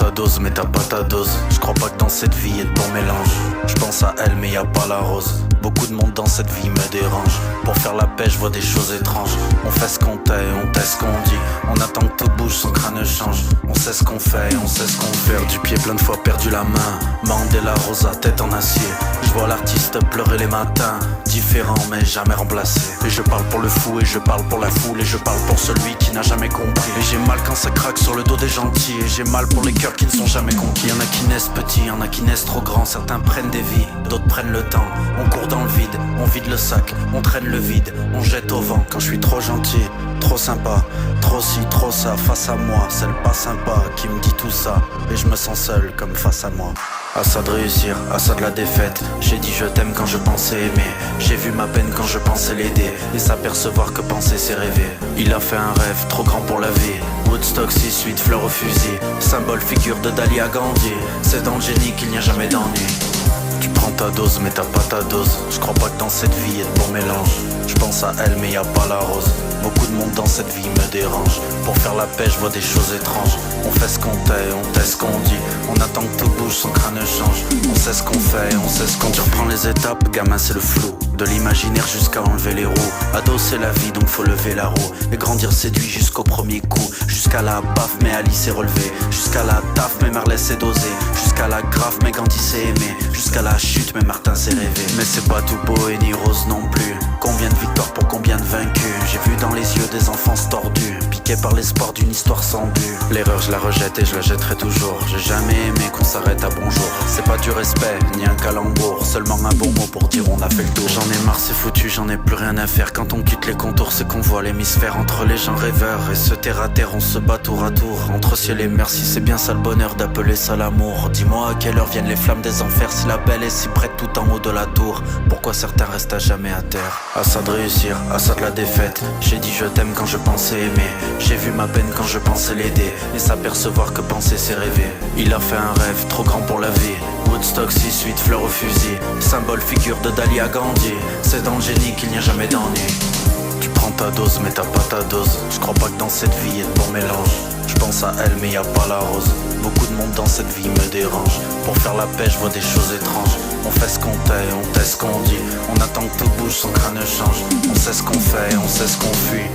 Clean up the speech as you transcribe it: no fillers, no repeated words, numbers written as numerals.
ta dose mais t'as pas ta dose. Je crois pas que dans cette vie y'a de bon mélange. Je pense à elle mais y a pas la rose. Beaucoup de monde dans cette vie me dérange. Pour faire la paix je vois des choses étranges. On fait ce qu'on tait, on tait ce qu'on dit. On attend que tout bouge, son crâne change. On sait ce qu'on fait, on sait ce qu'on fait. Du pied plein de fois perdu la main. Mandela Rosa, tête en acier. Je vois l'artiste pleurer les matins. Différent mais jamais remplacé. Et je parle pour le fou et je parle pour la foule. Et je parle pour celui qui n'a jamais compris. Et j'ai mal quand ça craque sur le dos des gentils. Et j'ai mal pour les cœurs qui ne sont jamais conquis. Y'en a qui naissent petits, y'en a qui naissent trop grands. Certains prennent des vies, d'autres prennent le temps. On court dans le vide, on vide le sac. On traîne le vide, on jette au vent. Quand je suis trop gentil, trop sympa, trop ci, trop ça. Face à moi, celle pas sympa qui me dit tout ça. Et je me sens seul comme face à moi. À ça de réussir, à ça de la défaite. J'ai dit je t'aime quand je pensais aimer. J'ai vu ma peine quand je pensais l'aider. Et s'apercevoir que penser c'est rêver. Il a fait un rêve trop grand pour la vie. Woodstock 6-8, fleurs au fusil. Symbole, figure de Dali à Gandhi. C'est dans le génie qu'il n'y a jamais d'ennui. Tu prends ta dose mais t'as pas ta dose. Je crois pas que dans cette vie y'a de bon mélange. Je pense à elle mais y a pas la rose. Beaucoup de monde dans cette vie me dérange. Pour faire la paix je vois des choses étranges. On fait ce qu'on tait, on tait ce qu'on dit. On attend que tout bouge, son crâne change. On sait ce qu'on fait, on sait ce qu'on dit. Tu reprends les étapes, gamin c'est le flou. De l'imaginaire jusqu'à enlever les roues. Ado c'est la vie donc faut lever la roue. Et grandir séduit jusqu'au premier coup. Jusqu'à la baffe mais Alice s'est relevé. Jusqu'à la taf mais Marley s'est dosé. Jusqu'à la grave mais Gandhi s'est aimé. Jusqu'à la chute mais Martin s'est rêvé. Mais c'est pas tout beau et ni rose non plus. Combien de victoires pour combien de vaincus. J'ai vu dans les yeux des enfants tordus. Piqués par l'espoir d'une histoire sans but. L'erreur je la rejette et je la jetterai toujours. J'ai jamais aimé qu'on s'arrête à bonjour. C'est pas du respect ni un calembour. Seulement un bon mot pour dire on a fait le tour. J'en ai marre c'est foutu, j'en ai plus rien à faire. Quand on quitte les contours c'est qu'on voit l'hémisphère. Entre les gens rêveurs et ce terre à terre on se bat tour à tour. Entre ciel et mer si c'est bien ça le bonheur d'appeler ça l'amour. Dis-moi à quelle heure viennent les flammes des enfers. Si la belle est si près tout en haut de la tour. Pourquoi certains restent à jamais à terre. À ça de réussir, à ça de la défaite. J'ai dit je t'aime quand je pensais aimer. J'ai vu ma peine quand je pensais l'aider. Et s'apercevoir que penser c'est rêver. Il a fait un rêve trop grand pour la vie. Woodstock 6-8, fleurs au fusil. Symbole, figure de Dali à Gandhi. C'est dans le génie qu'il n'y a jamais d'ennui. Tu prends ta dose mais t'as pas ta dose. Je crois pas que dans cette vie y'a de bon mélange. Je pense à elle mais y a pas la rose. Beaucoup de monde dans cette vie me dérange. Pour faire la paix je vois des choses étranges. On fait ce qu'on tait, on tait ce qu'on dit. On attend que tout bouge, son crâne change. On sait ce qu'on fait, on sait ce qu'on fuit.